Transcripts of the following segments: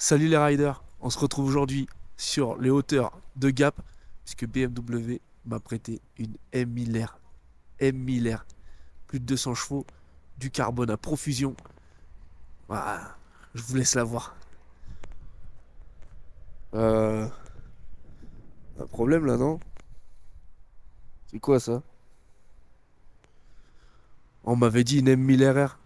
Salut les riders, on se retrouve aujourd'hui sur les hauteurs de Gap puisque BMW m'a prêté une M1000R. M1000R, plus de 200 chevaux, du carbone à profusion. Voilà, je vous laisse la voir. Un problème là, non? C'est quoi ça? On m'avait dit une M1000RR,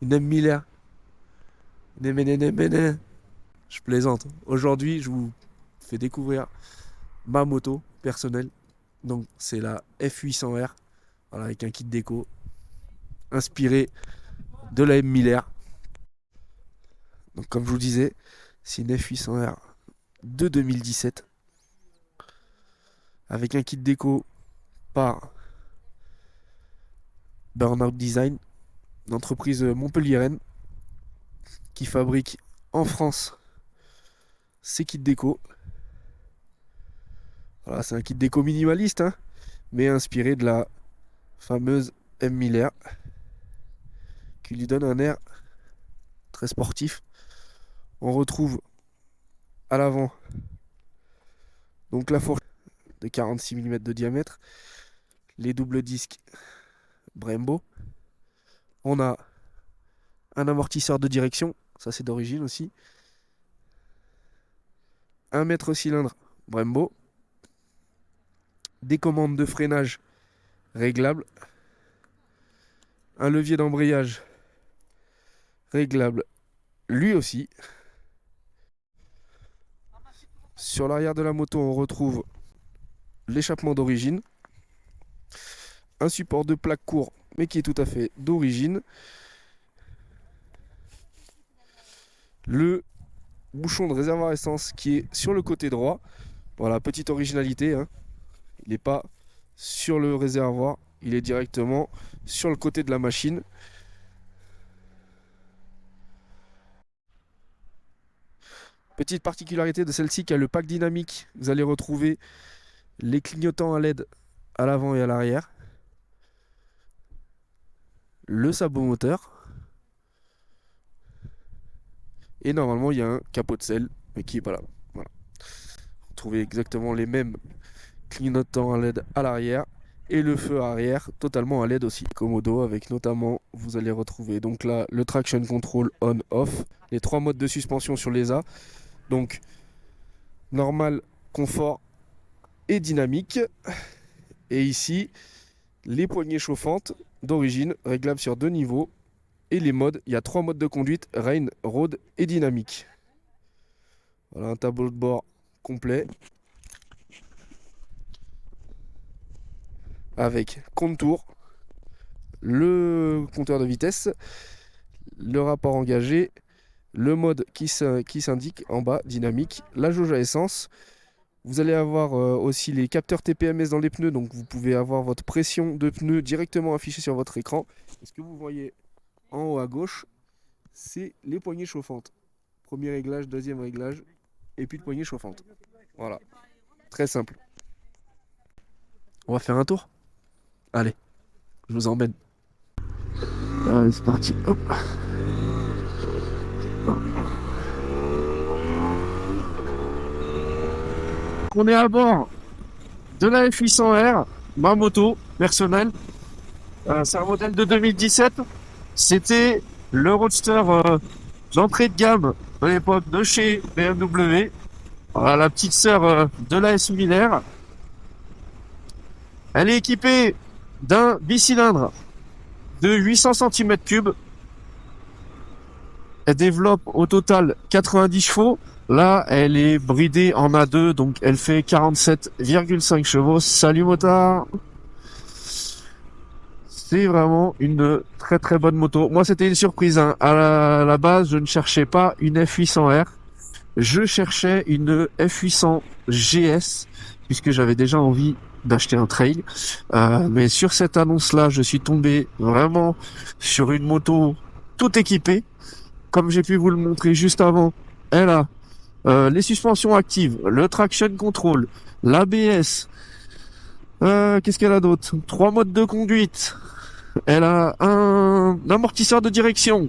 une M1000R. Néménénéméné. Je plaisante. Aujourd'hui, je vous fais découvrir ma moto personnelle. Donc, c'est la F800R, voilà, avec un kit déco inspiré de la M1000R. Donc, comme je vous disais, c'est une F800R de 2017 avec un kit déco par Burnout Design, une entreprise montpelliéraine qui fabrique en France ses kits déco. Voilà, c'est un kit déco minimaliste, hein, mais inspiré de la fameuse M1000R qui lui donne un air très sportif. On retrouve à l'avant donc la fourche de 46 mm de diamètre, les doubles disques Brembo. On a un amortisseur de direction, ça c'est d'origine aussi. Un mètre cylindre Brembo. Des commandes de freinage réglables. Un levier d'embrayage réglable lui aussi. Sur l'arrière de la moto, on retrouve l'échappement d'origine. Un support de plaque court, mais qui est tout à fait d'origine. Le bouchon de réservoir essence qui est sur le côté droit. Voilà, petite originalité, hein. Il n'est pas sur le réservoir, il est directement sur le côté de la machine. Petite particularité de celle-ci qui a le pack dynamique, vous allez retrouver les clignotants à LED à l'avant et à l'arrière, le sabot moteur, et normalement il y a un capot de selle, mais qui n'est pas là. Voilà. Vous trouvez exactement les mêmes clignotants à LED à l'arrière, et le feu arrière totalement à LED aussi. Komodo avec notamment, vous allez retrouver donc là le traction control on-off, les trois modes de suspension sur les A, donc normal, confort et dynamique. Et ici, les poignées chauffantes d'origine, réglables sur 2 niveaux. Et les modes, il y a 3 modes de conduite, Rain, Road et dynamique. Voilà un tableau de bord complet. Avec contour, le compteur de vitesse, le rapport engagé, le mode qui s'indique en bas, dynamique, la jauge à essence. Vous allez avoir aussi les capteurs TPMS dans les pneus, donc vous pouvez avoir votre pression de pneu directement affichée sur votre écran. Et ce que vous voyez en haut à gauche, c'est les poignées chauffantes. Premier réglage, deuxième réglage, et puis de poignées chauffantes. Voilà, très simple. On va faire un tour? Allez, je vous emmène. Allez, c'est parti. Hop. On est à bord de la F800R, ma moto personnelle. C'est un modèle de 2017. C'était le roadster d'entrée de gamme de l'époque de chez BMW. Voilà, la petite sœur de la S1000R. Elle est équipée d'un bicylindre de 800 cm3. Elle développe au total 90 chevaux. Là, elle est bridée en A2, donc elle fait 47,5 chevaux. Salut motard! C'est vraiment une très très bonne moto. Moi, c'était une surprise, hein. À la base, je ne cherchais pas une F800R. Je cherchais une F800 GS, puisque j'avais déjà envie d'acheter un trail. Mais sur cette annonce-là, je suis tombé vraiment sur une moto tout équipée. Comme j'ai pu vous le montrer juste avant, elle a les suspensions actives, le traction control, l'ABS. Qu'est-ce qu'elle a d'autre? 3 modes de conduite. Elle a un amortisseur de direction.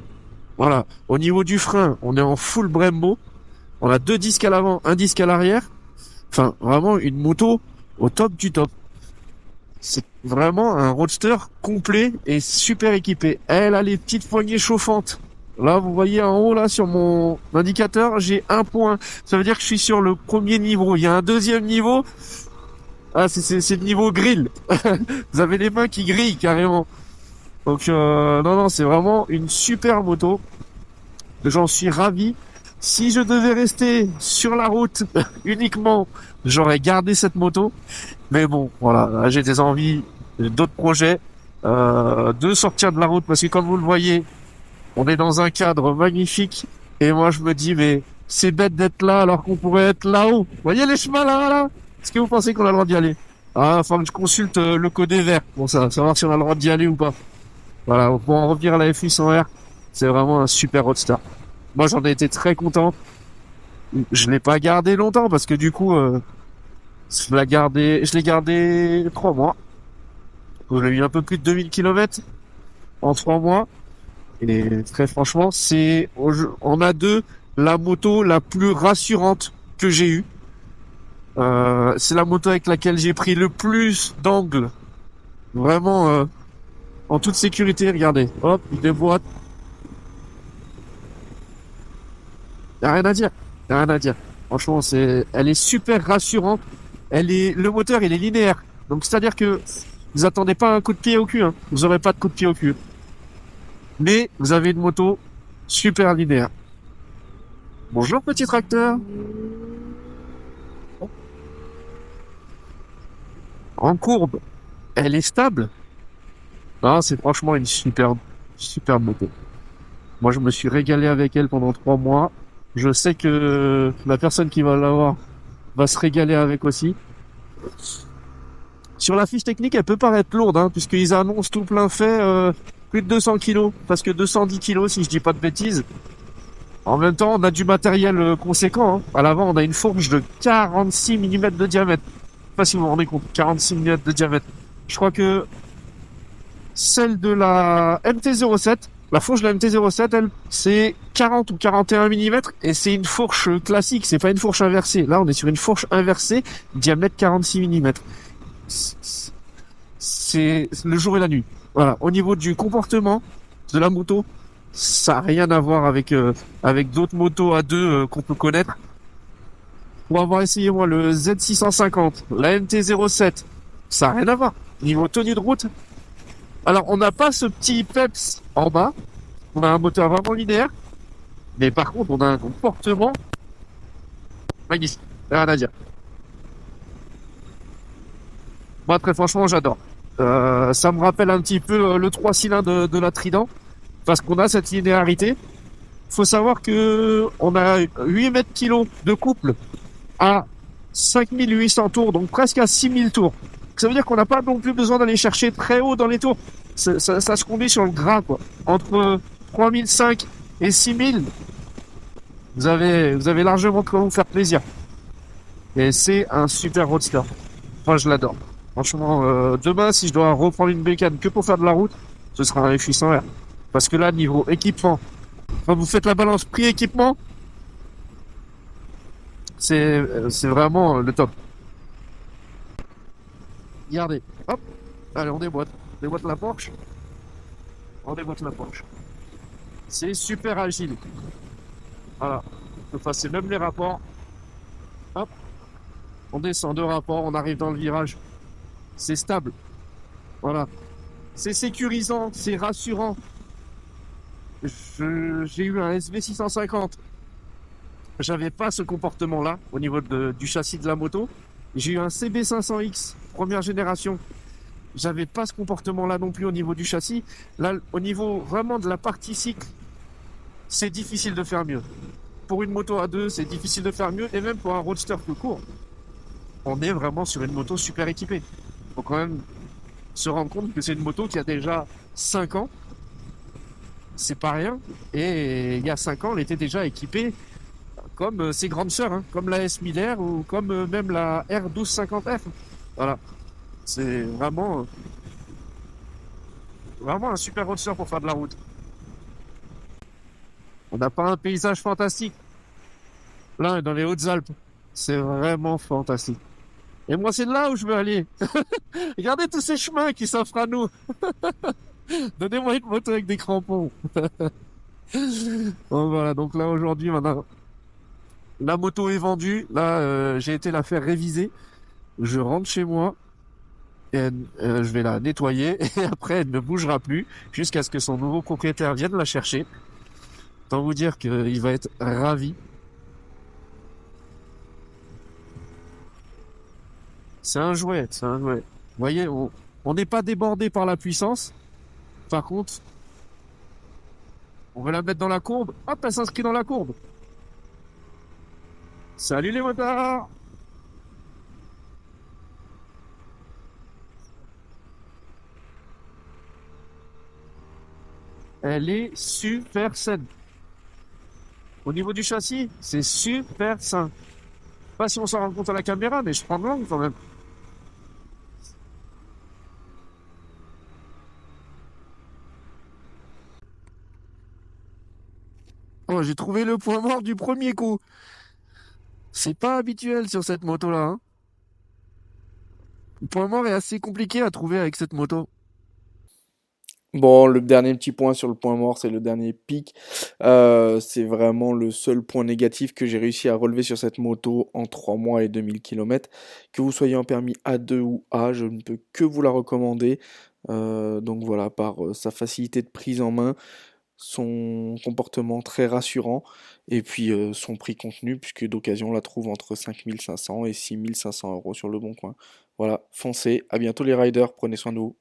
Voilà. Au niveau du frein, on est en full Brembo. On a 2 disques à l'avant, un disque à l'arrière. Enfin, vraiment une moto au top du top. C'est vraiment un roadster complet et super équipé. Elle a les petites poignées chauffantes. Là, vous voyez en haut, là, sur mon indicateur, j'ai 1 point. Ça veut dire que je suis sur le premier niveau. Il y a un deuxième niveau. Ah, c'est le niveau grill. Vous avez les mains qui grillent carrément. Donc, non, c'est vraiment une super moto. J'en suis ravi. Si je devais rester sur la route uniquement, j'aurais gardé cette moto. Mais bon, voilà, là, j'ai des envies, d'autres projets, de sortir de la route parce que comme vous le voyez, on est dans un cadre magnifique. Et moi, je me dis, mais c'est bête d'être là alors qu'on pourrait être là-haut. Vous voyez les chemins là? Est-ce que vous pensez qu'on a le droit d'y aller? Ah, enfin, que je consulte le code vert pour ça, savoir si on a le droit d'y aller ou pas. Voilà, pour en revenir à la F800R, c'est vraiment un super roadster. Moi, j'en ai été très content. Je l'ai pas gardé longtemps parce que du coup, je l'ai gardé 3 mois. Je l'ai eu un peu plus de 2000 km en 3 mois. Et très franchement, en A2, la moto la plus rassurante que j'ai eue. C'est la moto avec laquelle j'ai pris le plus d'angles. Vraiment, en toute sécurité, regardez. Hop, il déboîte. Y a rien à dire. Y a rien à dire. Franchement, elle est super rassurante. Le moteur, il est linéaire. Donc, c'est-à-dire que vous attendez pas un coup de pied au cul, hein. Vous aurez pas de coup de pied au cul. Mais, vous avez une moto super linéaire. Bonjour, petit tracteur. En courbe, elle est stable. Ah, c'est franchement une super moto. Moi, je me suis régalé avec elle pendant 3 mois. Je sais que la personne qui va l'avoir va se régaler avec aussi. Sur la fiche technique, elle peut paraître lourde, hein, puisqu'ils annoncent tout plein fait plus de 200 kilos, parce que 210 kilos si je dis pas de bêtises. En même temps, on a du matériel conséquent. Hein. À l'avant, on a une fourche de 46 mm de diamètre. Je sais pas si vous vous rendez compte, 46 mm de diamètre. Je crois que celle de la MT-07, la fourche de la MT-07, elle, c'est 40 ou 41 mm et c'est une fourche classique, c'est pas une fourche inversée. Là, on est sur une fourche inversée, diamètre 46 mm. C'est le jour et la nuit. Voilà. Au niveau du comportement de la moto, ça n'a rien à voir avec d'autres motos à deux qu'on peut connaître. Pour avoir essayé moi le Z650, la MT-07, ça n'a rien à voir. Niveau tenue de route, alors on n'a pas ce petit peps en bas, on a un moteur vraiment linéaire, mais par contre on a un comportement magnifique, rien à dire. Moi très franchement j'adore. Ça me rappelle un petit peu le 3 cylindres de la Trident, parce qu'on a cette linéarité. Faut savoir que on a 8 mètres kilos de couple à 5800 tours, donc presque à 6000 tours. Ça veut dire qu'on n'a pas non plus besoin d'aller chercher très haut dans les tours. Ça se combine sur le gras, quoi. Entre 3005 et 6000, vous avez largement de quoi vous faire plaisir. Et c'est un super roadster. Moi, je l'adore. Franchement, demain, si je dois reprendre une bécane que pour faire de la route, ce sera un F800R. Parce que là, niveau équipement, quand vous faites la balance prix-équipement, c'est vraiment le top. Regardez, hop, allez, on déboîte. On déboîte la Porsche. On déboîte la Porsche. C'est super agile. Voilà. On peut passer même les rapports. Hop. On descend de rapport, on arrive dans le virage. C'est stable. Voilà. C'est sécurisant, c'est rassurant. J'ai eu un SV650. J'avais pas ce comportement-là au niveau du châssis de la moto. J'ai eu un CB500X, première génération. J'avais pas ce comportement-là non plus au niveau du châssis. Là, au niveau vraiment de la partie cycle, c'est difficile de faire mieux. Pour une moto à deux, c'est difficile de faire mieux. Et même pour un roadster plus court, on est vraiment sur une moto super équipée. Faut quand même se rendre compte que c'est une moto qui a déjà 5 ans. C'est pas rien. Et il y a 5 ans, elle était déjà équipée comme ses grandes sœurs, hein, comme la S 1000R ou comme même la R1250F. Voilà. C'est vraiment un super roadster pour faire de la route. On n'a pas un paysage fantastique. Là, dans les Hautes-Alpes. C'est vraiment fantastique. Et moi, c'est là où je veux aller. Regardez tous ces chemins qui s'offrent à nous. Donnez-moi une moto avec des crampons. Bon, voilà, donc là, aujourd'hui, maintenant, la moto est vendue. Là, j'ai été la faire réviser. Je rentre chez moi. Et je vais la nettoyer. Et après, elle ne bougera plus jusqu'à ce que son nouveau propriétaire vienne la chercher. Autant vous dire qu'il va être ravi. C'est un jouet, c'est un jouet. Vous voyez, on n'est pas débordé par la puissance. Par contre, on veut la mettre dans la courbe. Hop, elle s'inscrit dans la courbe. Salut les motards! Elle est super saine. Au niveau du châssis, c'est super sain. Pas si on s'en rend compte à la caméra, mais je prends de l'angle quand même. Oh, j'ai trouvé le point mort du premier coup. C'est pas habituel sur cette moto-là, hein. Le point mort est assez compliqué à trouver avec cette moto. Bon, le dernier petit point sur le point mort, c'est le dernier pic. C'est vraiment le seul point négatif que j'ai réussi à relever sur cette moto en 3 mois et 2000 km. Que vous soyez en permis A2 ou A, je ne peux que vous la recommander. Donc voilà, par sa facilité de prise en main, son comportement très rassurant, et puis son prix contenu, puisque d'occasion on la trouve entre 5500 et 6500 € sur le bon coin. Voilà, foncez, à bientôt les riders, prenez soin de vous.